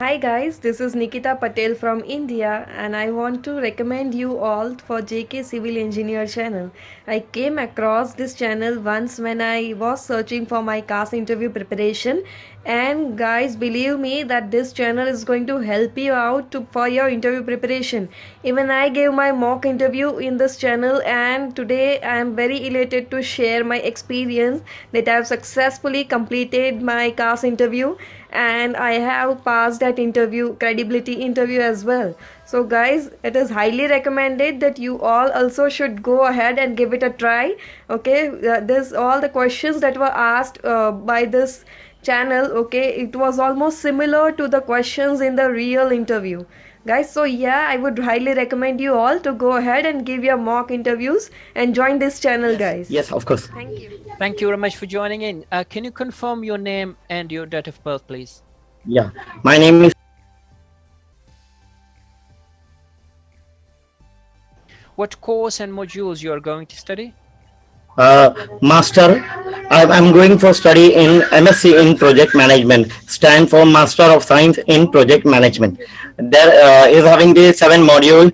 Hi guys, this is Nikita Patel from India and I want to recommend you all for JK Civil Engineer channel. I came across this channel once when I was searching for my CAS interview preparation, and guys, believe me that this channel is going to help you out for your interview preparation. Even I gave my mock interview in this channel, and today I am very elated to share my experience that I have successfully completed my CAS interview and I have passed that interview, credibility interview as well. So, guys, it is highly recommended that you all also should go ahead and give it a try. Okay, this all the questions that were asked by this channel. Okay, it was almost similar to the questions in the real interview, guys. So yeah, I would highly recommend you all to go ahead and give your mock interviews and join this channel, guys. Yes, of course. Thank you. Thank you very much for joining in. Can you confirm your name and your date of birth, please? Yeah, my name is. What course and modules you are going to study? Master. I'm going for study in MSc in Project Management. Stand for Master of Science in Project Management. There is having the 7 module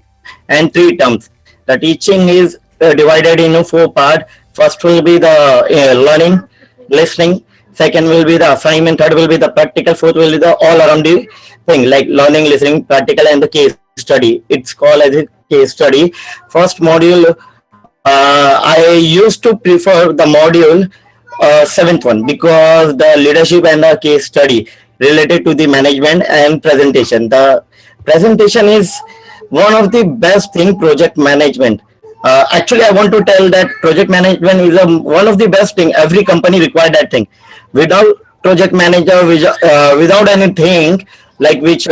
and 3 terms. The teaching is divided in 4 parts. First will be the learning, listening. Second will be the assignment. Third will be the practical. Fourth will be the all around the thing like learning, listening, practical, and the case study. It's called as a case study. First module I used to prefer the module 7th one because the leadership and the case study related to the management and presentation. The presentation is one of the best thing project management. Actually, I want to tell that project management is one of the best thing. Every company require that thing. Without project manager, without anything like which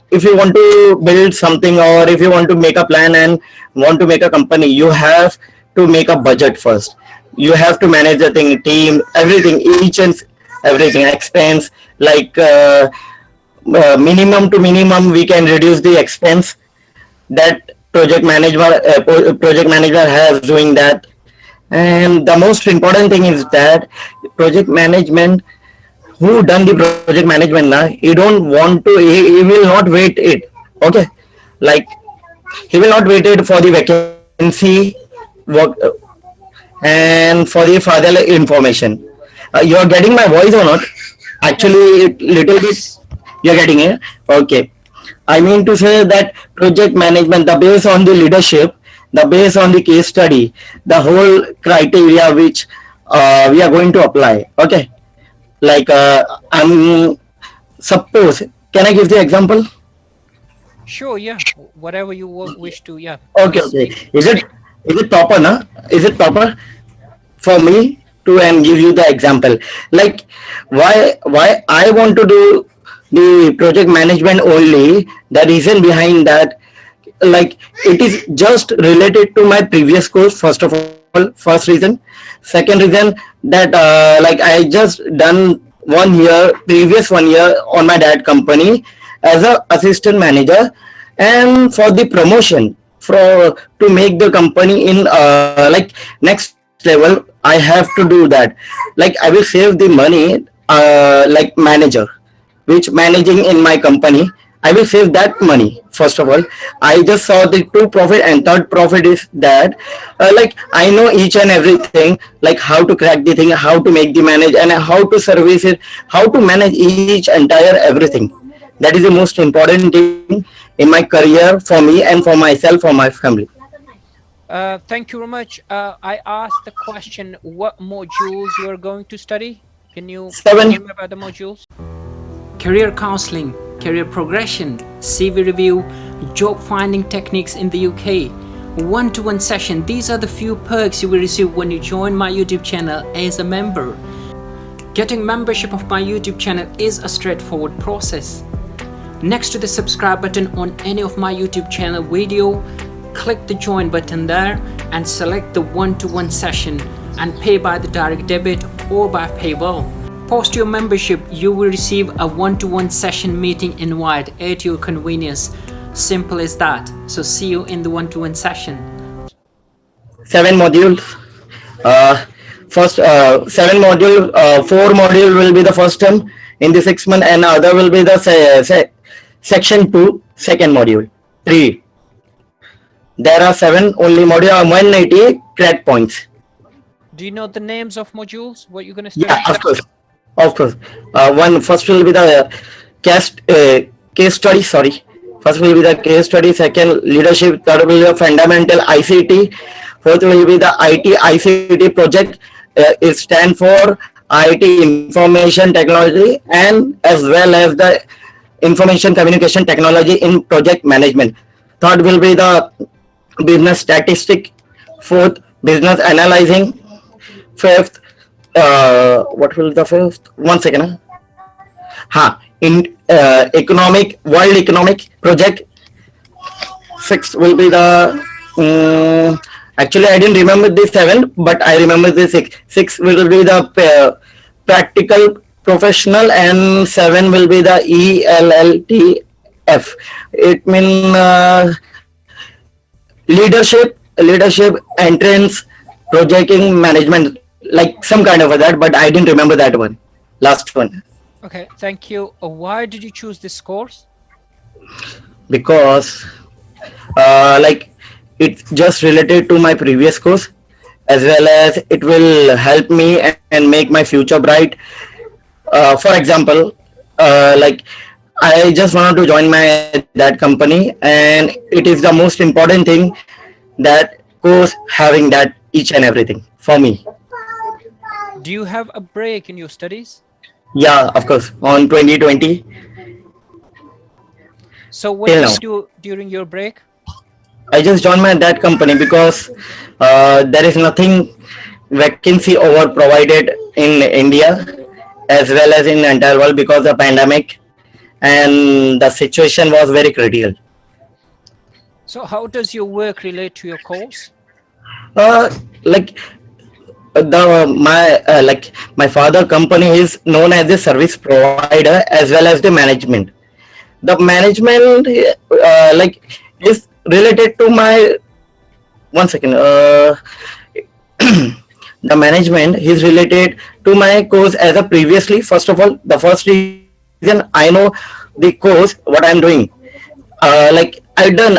if you want to build something or if you want to make a plan and want to make a company, you have to make a budget first. You have to manage the thing, team, everything, each and everything, expense, like minimum to minimum we can reduce the expense that project manager has doing that. And the most important thing is that project management, who done the project management now, he don't want to, he will not wait it. Okay, like he will not wait it for the vacancy work and for the further information. You are getting my voice or not? Actually, little bit you are getting it. Okay. I mean to say that project management, the base on the leadership, the base on the case study, the whole criteria which we are going to apply. Okay. Like I'm suppose. Can I give the example? Sure, yeah. Whatever you wish to, yeah. Okay, Please okay. speak. Is it proper, na? Is it proper for me to and give you the example? Like why I want to do the project management only? The reason behind that, like it is just related to my previous course. First of all, first reason. Second reason that like I just done 1 year, previous 1 year on my dad company as a assistant manager, and for the promotion for to make the company in like next level, I have to do that. Like I will save the money like manager which managing in my company. I will save that money. First of all, I just saw the two profit, and third profit is that like I know each and everything, like how to crack the thing, how to make the manage, and how to service it, how to manage each entire everything. That is the most important thing in my career for me and for myself, for my family. Thank you very much. I asked the question, what modules you are going to study? Can you tell 7. me about the modules? Career counseling, career progression, CV review, job finding techniques in the UK, one-to-one session. These are the few perks you will receive when you join my YouTube channel as a member. Getting membership of my YouTube channel is a straightforward process. Next to the subscribe button on any of my YouTube channel video, click the join button there and select the one-to-one session and pay by the direct debit or by PayPal. Post your membership, you will receive a one-to-one session meeting invite at your convenience. Simple as that. So see you in the one-to-one session. 7 modules. First 7 module, 4 module will be the first term in the 6 month, and other will be the Section 2, second module. 3. There are 7 only module, 180 credit points. Do you know the names of modules? What you're going to study? Yeah, of course. Of course. One first will be the case, case study. Sorry. First will be the case study. Second, leadership. Third will be the fundamental ICT. Fourth will be the IT ICT project. It stands for IT Information Technology and as well as the Information Communication Technology in Project Management. Third will be the business statistic. Fourth, business analyzing. Fifth, what will the fifth? One second. In economic, world economic project. Sixth will be the actually I didn't remember the seven, but I remember the six. Six will be the practical professional, and seven will be the ELLTF. It means leadership entrance projecting management, like some kind of that, but I didn't remember that one. Last one. Okay, thank you. Why did you choose this course? Because like it's just related to my previous course, as well as it will help me and make my future bright. For example, like I just wanted to join that company, and it is the most important thing, that course having that each and everything for me. Do you have a break in your studies? Yeah, of course. On 2020. So what do you do during your break? I just joined that company because there is nothing vacancy over provided in India as well as in the entire world because of the pandemic, and the situation was very critical. So how does your work relate to your course? Like my father company is known as a service provider as well as the management. The management like is related to my one second. The management is related to my course as a previously. First of all, the first reason I know the course what I'm doing. Like I done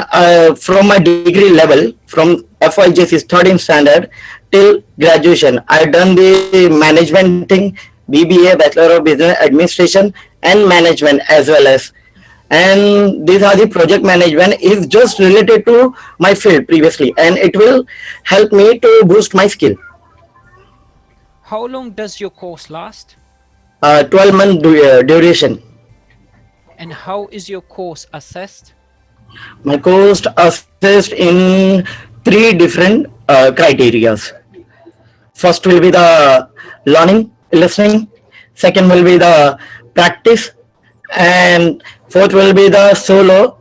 from my degree level from FYJC studying standard till graduation. I done the management thing, BBA, Bachelor of Business Administration, and management as well as. And these are the project management is just related to my field previously, and it will help me to boost my skill. How long does your course last? 12-month duration. And how is your course assessed? My course assessed in 3 different criteria. First will be the learning, listening. Second will be the practice, and fourth will be the solo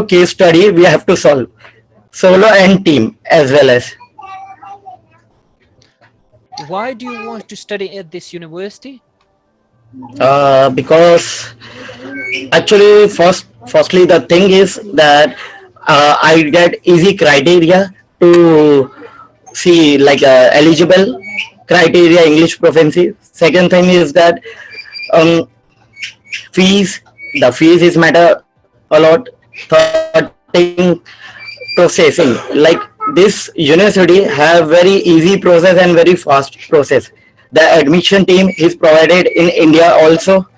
case study we have to solve. Solo and team as well as. Why do you want to study at this university? Because actually firstly the thing is that I get easy criteria to see, like eligible criteria, English proficiency. Second thing is that um, fees, the fees is matter a lot. Third thing, processing, like this university have very easy process and very fast process. The admission team is provided in India also,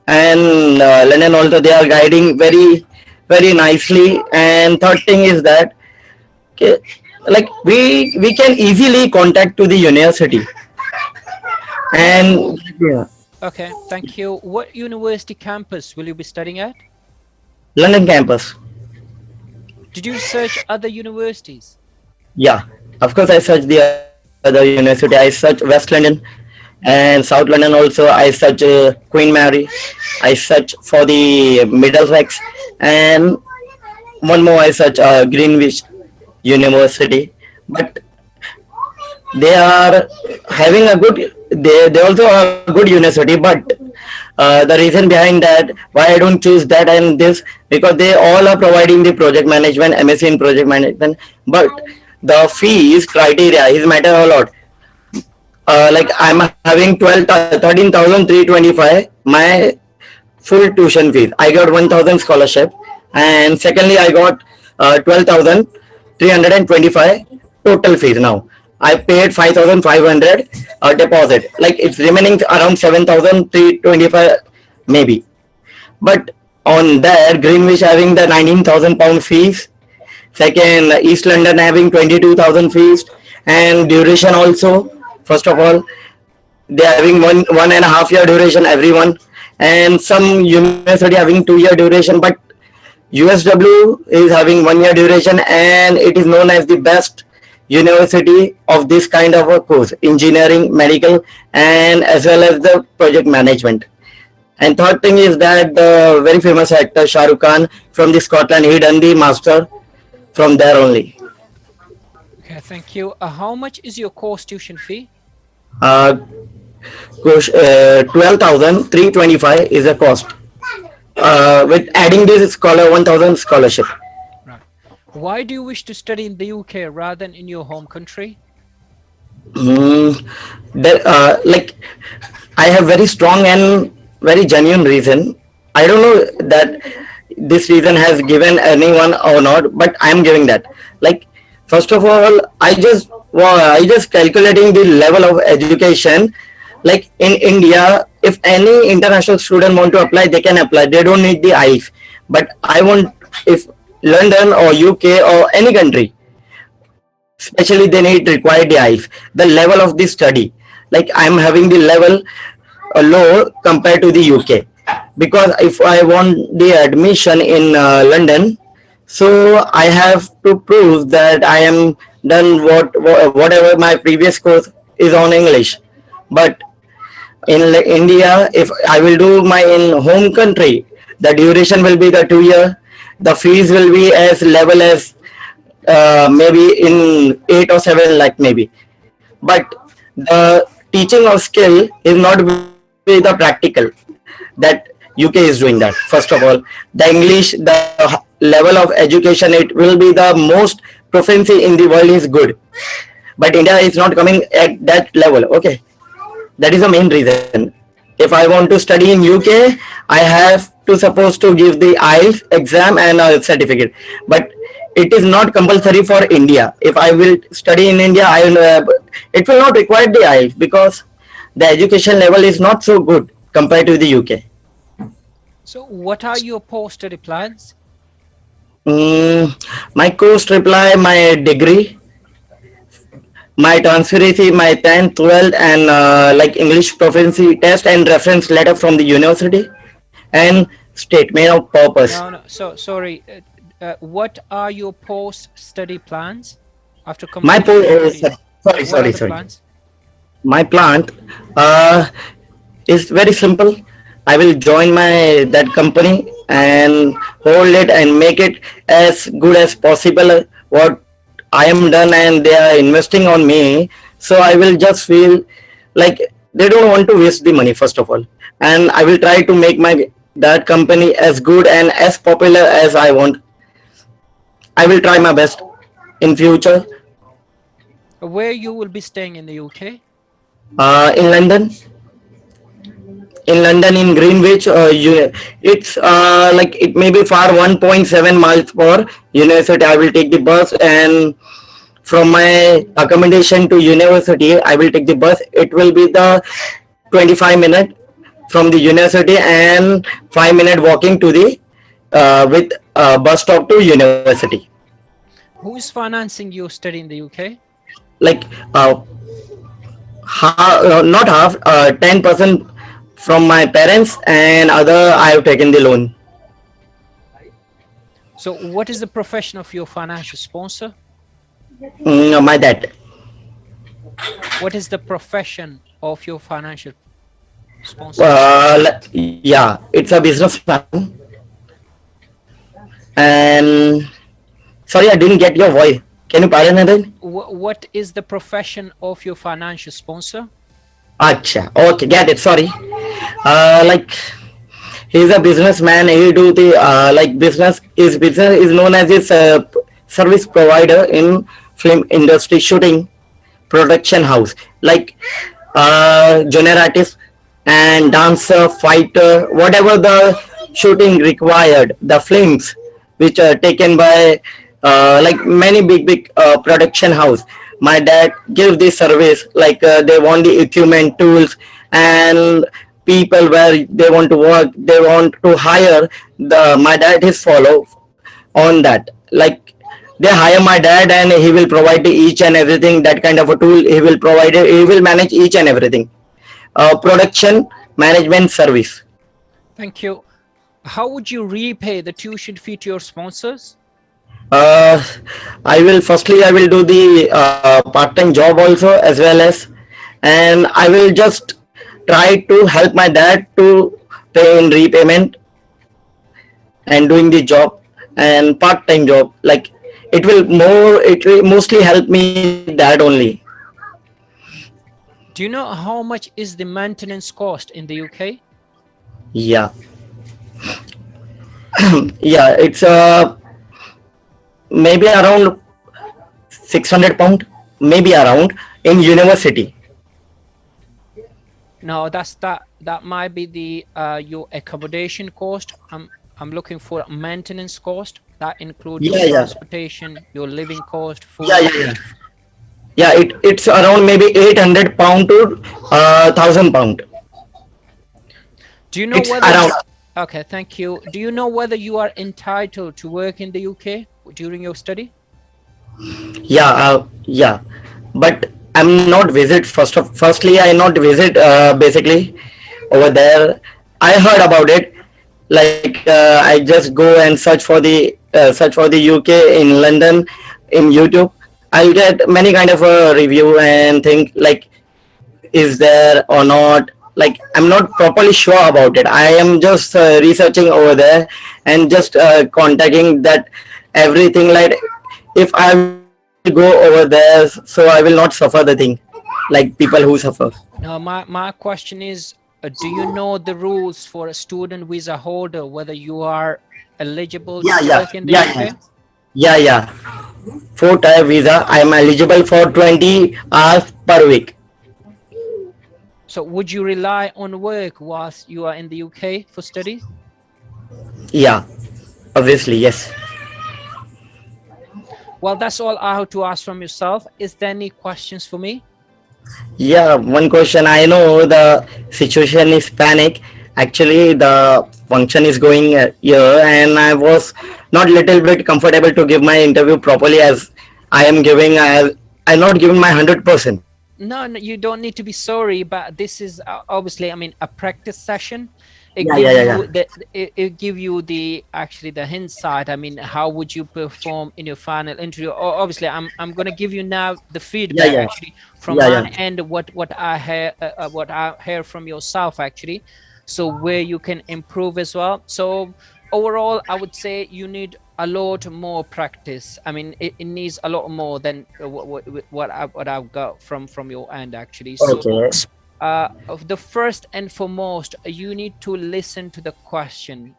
and London also, they are guiding very nicely. And third thing is that okay, like we can easily contact to the university. And yeah, Okay, thank you. What university campus will you be studying at? London campus. Did you search other universities? Yeah, of course I search the other university. I search West London and South London also. I search Queen Mary. I search for the Middlesex, and one more I search Greenwich University. But they are having a good. They also are a good university, but the reason behind that why I don't choose that and this, because they all are providing the project management, MSc in project management, but the fees criteria is matter a lot. Like I'm having 13,325. My full tuition fees. I got 1,000 scholarship, and secondly, I got 12,325 total fees. Now I paid 5,500 deposit. Like it's remaining around 7,325 maybe. But on that, Greenwich having the 19,000 pound fees. Second, East London having 22,000 fees, and duration also. First of all, they are having one and a half year duration everyone, and some university having 2 year duration, but USW is having 1 year duration, and it is known as the best university of this kind of a course, engineering, medical, and as well as the project management. And third thing is that the very famous actor Shah Rukh Khan from the Scotland, he done the master from there only. Okay, thank you. How much is your course tuition fee? Uh, 12,325 is a cost. With adding this 1,000 scholarship. Right. Why do you wish to study in the UK rather than in your home country? Like I have very strong and very genuine reason. I don't know that this reason has given anyone or not, but I am giving that. Like first of all, I just calculating the level of education. Like in India, if any international student want to apply, they can apply. They don't need the IELTS. But I want if London or UK or any country, especially they need required the IELTS. The level of the study, like I'm having the level low compared to the UK, because if I want the admission in London, so I have to prove that I am done whatever my previous course is on English. But in India, if I will do my in home country, the duration will be the 2 year. The fees will be as level as maybe in 8 or 7 lakh maybe. But the teaching of skill is not with the practical that UK is doing that. First of all, the English, the level of education, it will be the most proficiency in the world is good. But India is not coming at that level. Okay, that is the main reason. If I want to study in UK, I have to supposed to give the IELTS exam and a certificate. But it is not compulsory for India. If I will study in India, it will not require the IELTS because the education level is not so good compared to the UK. So what are your post-study plans? My course reply, my degree, my transparency, my 10th, 12th, and like English proficiency test and reference letter from the university, and statement of purpose. No. So sorry. What are your post-study plans after My completing your studies? sorry, What are the sorry. plans? My plant is very simple. I will join my that company and hold it and make it as good as possible. What I am done, and they are investing on me, so I will just feel like they don't want to waste the money first of all, and I will try to make my that company as good and as popular as I want. I will try my best in future. Where you will be staying in the UK? In London, in Greenwich, it's like it may be far 1.7 miles for university. I will take the bus, and from my accommodation to university, I will take the bus. It will be the 25 minute from the university and 5 minute walking to the with bus stop to university. Who is financing your study in the UK? Like not half, 10% from my parents, and other I have taken the loan. So what is the profession of your financial sponsor? My dad. What is the profession of your financial sponsor? Yeah, it's a businessman. And sorry, I didn't get your voice. Can you pardon again? What is the profession of your financial sponsor? Acha, okay, get it. Sorry. Like he's a businessman. He do the like business. His business is known as his service provider in film industry, shooting, production house, like junior artist and dancer, fighter, whatever the shooting required, the films which are taken by like many big production house. My dad gives this service, like they want the equipment, tools, and people where they want to work, they want to hire. The my dad is follow on that. Like they hire my dad and he will provide each and everything, that kind of a tool he will provide it, he will manage each and everything. Production management service. Thank you. How would you repay the tuition fee to your sponsors? uh, I will firstly I will do the part-time job also, as well as, and I will just try to help my dad to pay in repayment and doing the job and part-time job. Like it will mostly help me that only. Do you know how much is the maintenance cost in the UK? Yeah. Yeah, it's maybe around 600 pound, maybe around, in university. No, that might be the your accommodation cost. I'm looking for maintenance cost. That include your Yeah, yeah, transportation, your living cost, yeah, food. yeah, yeah. Yeah, it's around maybe 800 pound to 1,000 pound. Do you know It's whether around. you, okay, thank you. Do you know whether you are entitled to work in the UK during your study? Yeah, yeah, but I'm not visit firstly I not visit basically over there. I heard about it, like I just go and search for the UK in London in YouTube. I'll get many kind of a review and think like, is there or not. Like I'm not properly sure about it. I am just researching over there and just contacting that everything. Like if I will go over there, so I will not suffer the thing like people who suffer. No, my question is, do you know the rules for a student visa holder, whether you are eligible Yeah, to yeah, work in the yeah, yeah, UK? yeah, yeah. For tier visa, I am eligible for 20 hours per week. So would you rely on work whilst you are in the UK for studies? Yeah, obviously, yes. Well, that's all I have to ask from yourself. Is there any questions for me? Yeah, one question. I know the situation is panic. Actually, the function is going here, and I was not little bit comfortable to give my interview properly, as I am giving. I'm not giving my 100%. No, no, you don't need to be sorry, but this is obviously, I mean, a practice session. It Yeah, give yeah, yeah, you yeah. it give you the actually the insight. I mean, how would you perform in your final interview? Obviously, I'm gonna give you now the Yeah, feedback yeah, actually from yeah, my yeah. end. What I hear from yourself actually, so where you can improve as well. So overall, I would say you need a lot more practice. I mean, it needs a lot more than what I've got from your end actually. So Okay. of the first and foremost, you need to listen to the question,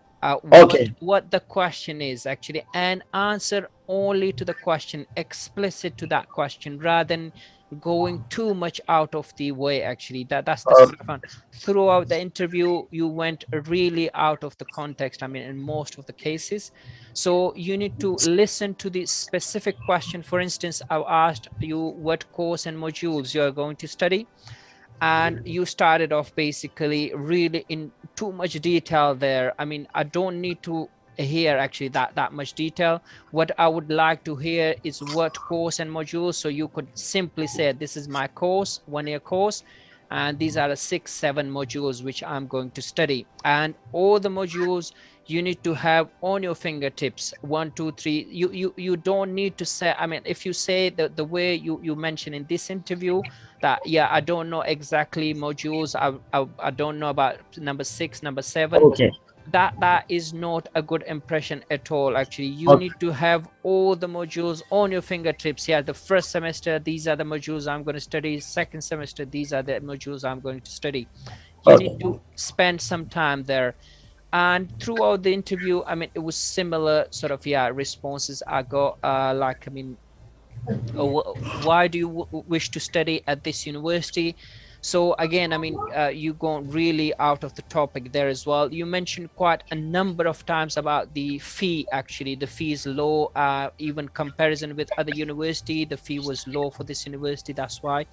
Okay. what the question is actually, and answer only to the question, explicit to that question, rather than going too much out of the way actually. That's the Uh, sort of fun. Throughout the interview you went really out of the context, I mean, in most of the cases. So you need to listen to the specific question. For instance, I asked you what course and modules you are going to study, and you started off basically really in too much detail there. I mean, I don't need to hear actually that much detail. What I would like to hear is what course and modules, so you could simply say this is my course, 1 year course, and these are the 6 7 modules which I'm going to study. And all the modules you need to have on your fingertips, 1 2 3. You don't need to say, I mean, if you say the way you mentioned in this interview, that yeah, I don't know exactly modules, I don't know about number 6, number 7, okay. that is not a good impression at all actually. You Okay. need to have all the modules on your fingertips. Yeah, the first semester these are the modules I'm going to study, second semester these are the modules I'm going to study. You need Okay. to spend some time there. And throughout the interview, I mean, it was similar sort of, yeah, responses I got, like, I mean, why do you wish to study at this university? So again, I mean, you gone really out of the topic there as well. You mentioned quite a number of times about the fee. Actually, the fee is low. Even comparison with other university, the fee was low for this university. That's why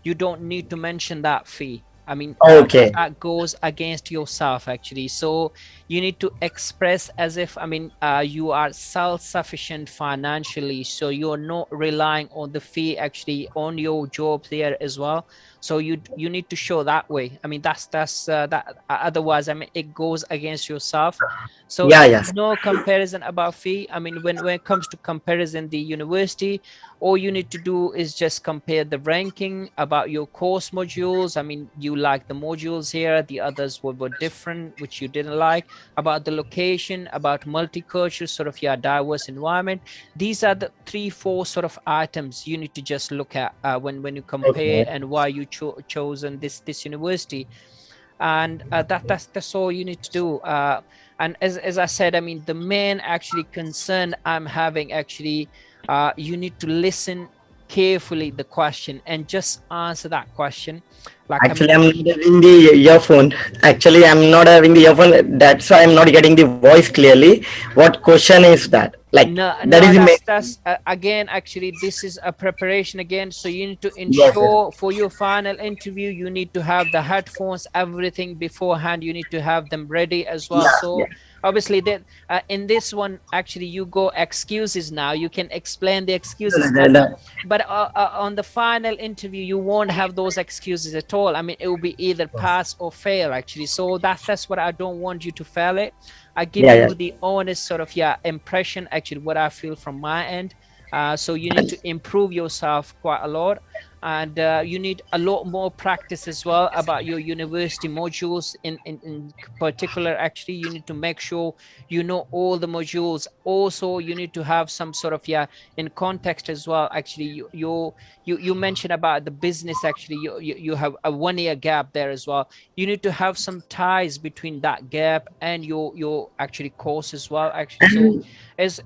you don't need to mention that fee. I mean, Okay. that goes against yourself actually. So you need to express as if, I mean, you are self-sufficient financially, so you're not relying on the fee actually on your job there as well. So you need to show that way. I mean, that's that. Otherwise, I mean, it goes against yourself. So Yeah, yes. no comparison about fee. I mean, when it comes to comparison, the university, all you need to do is just compare the ranking about your course modules. I mean, you like the modules here, the others were different, which you didn't like, about the location, about multicultural sort of, yeah, diverse environment. These are the 3 4 sort of items you need to just look at when you compare, Okay. and why you chosen this university. And that's all you need to do. And as I said, I mean, the main actually concern I'm having actually, you need to listen carefully the question and just answer that question. Like, I Actually, mean, I'm not having the earphone. Actually, I'm not having the earphone. That's why I'm not getting the voice clearly. What question is that? Like, no, that is no, the main. that's again, actually, this is a preparation again. So you need to Yes, yes. ensure for your final interview, you need to have the headphones, everything beforehand. You need to have them ready as well. Yeah, yeah. So obviously, that in this one, actually, you go excuses now. You can explain the excuses, but on the final interview, you won't have those excuses at all. I mean, it will be either pass or fail actually. So that's what I don't want you to fail it. I give Yeah, yeah. you the honest sort of, yeah, impression actually what I feel from my end. So you need to improve yourself quite a lot, and you need a lot more practice as well about your university modules. In particular, actually, you need to make sure you know all the modules. Also, you need to have some sort of, yeah, in context as well. Actually, you mentioned about the business. Actually, you have a 1 year gap there as well. You need to have some ties between that gap and your actually course as well actually. So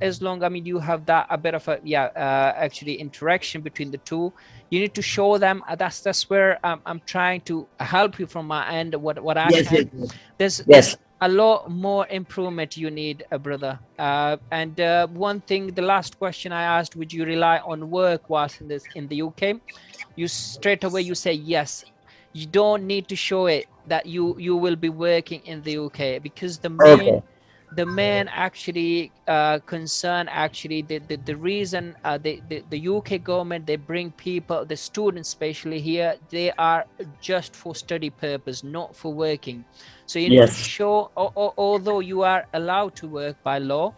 as long, I mean, you have that a bit of a, yeah, actually interaction between the two, you need to show them. That's where I'm trying to help you from my end, what I Yes, yes, can. There's yes. a lot more improvement you need, brother. And one thing, the last question I asked, would you rely on work whilst in the UK? You straight away you say yes. You don't need to show it that you will be working in the UK, because Okay. the main actually concern, actually, the reason the UK government, they bring people, the students especially here, they are just for study purpose, not for working. So you need to Yes. show, although you are allowed to work by law,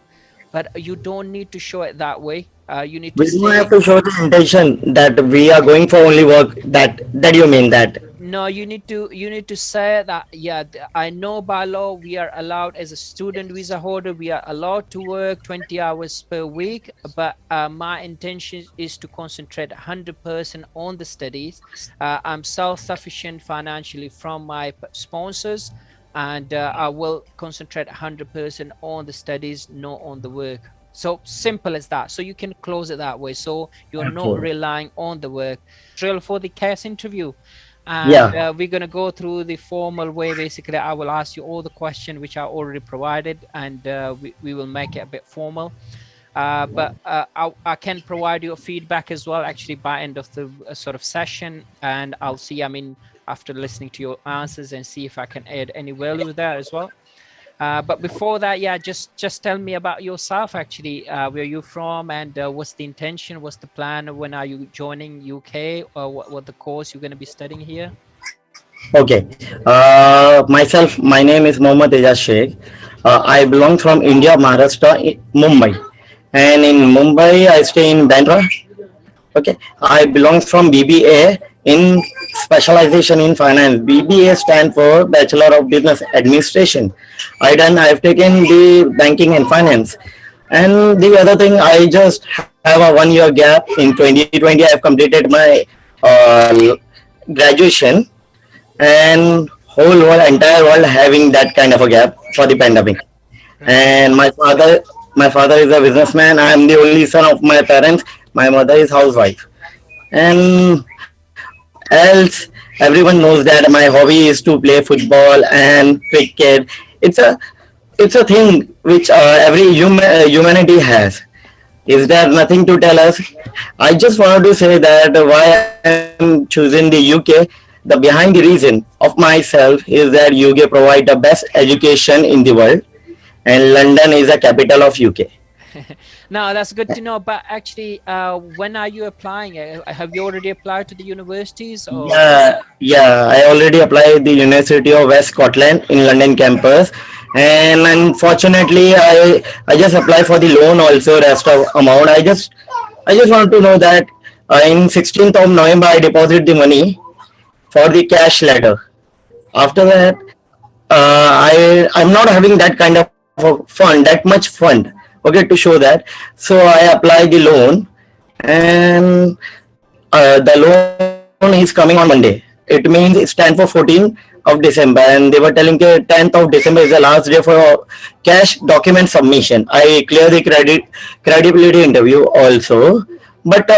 but you don't need to show it that way. You need to We don't say, have to show the intention that we are going for only work. That you mean that? no, you need to say that, yeah, I know by law we are allowed, as a student visa holder, we are allowed to work 20 hours per week, but my intention is to concentrate 100% on the studies. I'm self-sufficient financially from my sponsors, and I will concentrate 100% on the studies, not on the work. So simple as that. So you can close it that way, so you're not Okay. relying on the work. Drill for the CAS interview, and Yeah. we're going to go through the formal way. Basically, I will ask you all the questions which are already provided, and we will make it a bit formal. But I can provide you a feedback as well, actually, by end of the sort of session, and I'll see, I mean, after listening to your answers, and see if I can add any value there as well. But before that, yeah, just tell me about yourself, actually. Where you from, and what's the intention, what's the plan, when are you joining UK, or what the course you're going to be studying here? Okay. Myself, my name is Mohammad Ejaz Sheikh. I belong from India, Maharashtra, Mumbai. And in Mumbai, I stay in Bandra. Okay. I belong from BBA in specialization in finance. BBA stand for Bachelor of Business Administration. I've taken the banking and finance. And the other thing, I just have a 1 year gap. In 2020, I have completed my uh, graduation, and whole world, entire world having that kind of a gap for the pandemic. Right. And my father is a businessman. I am the only son of my parents. My mother is housewife. And else, everyone knows that my hobby is to play football and cricket. It's a it's a thing which every humanity has. Is there nothing to tell us? I just wanted to say that why I'm choosing the UK. The behind the reason of myself is that UK provide the best education in the world, and London is the capital of UK. Now that's good to know. But actually, when are you applying? Have you already applied to the universities or? Yeah. I already applied the University of West Scotland in London campus, and unfortunately, I just applied for the loan also. Rest of amount, I just want to know that in 16th of November I deposit the money for the cash letter. After that, I'm not having that kind of a fund, that much fund, okay, to show that. So I apply the loan, and the loan is coming on Monday. It means it stands for 14th of December, and they were telling that 10th of December is the last day for cash document submission. I clear the credibility interview also, but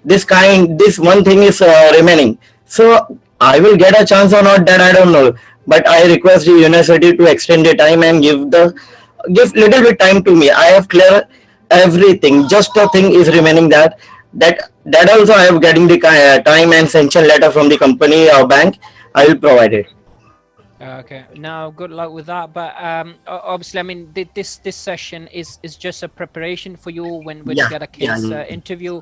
this one thing is remaining. So I will get a chance or not, that I don't know. But I request the university to extend the time and give little bit time to me. I have clear everything. Just a thing is remaining, that also I am getting the time and sanction letter from the company or bank. I will provide it. Okay. Now, good luck with that. But obviously, I mean, this session is just a preparation for you when you Yeah, get a yeah, case interview.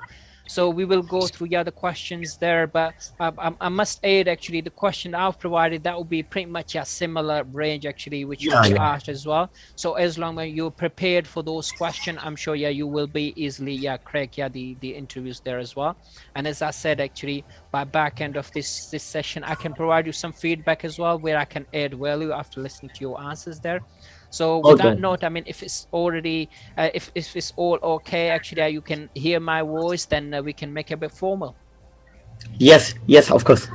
So we will go through the other questions there, but I must add actually the question I've provided that will be pretty much a similar range actually, which will yeah, be yeah. asked as well. So as long as you're prepared for those questions, I'm sure you will be easily crack the interviews there as well. And as I said actually, by back end of this session, I can provide you some feedback as well where I can add value after listening to your answers there. So with that Okay. note, I mean, if it's already, if it's all okay, actually, you can hear my voice, then we can make it a bit formal. Yes, yes, of course.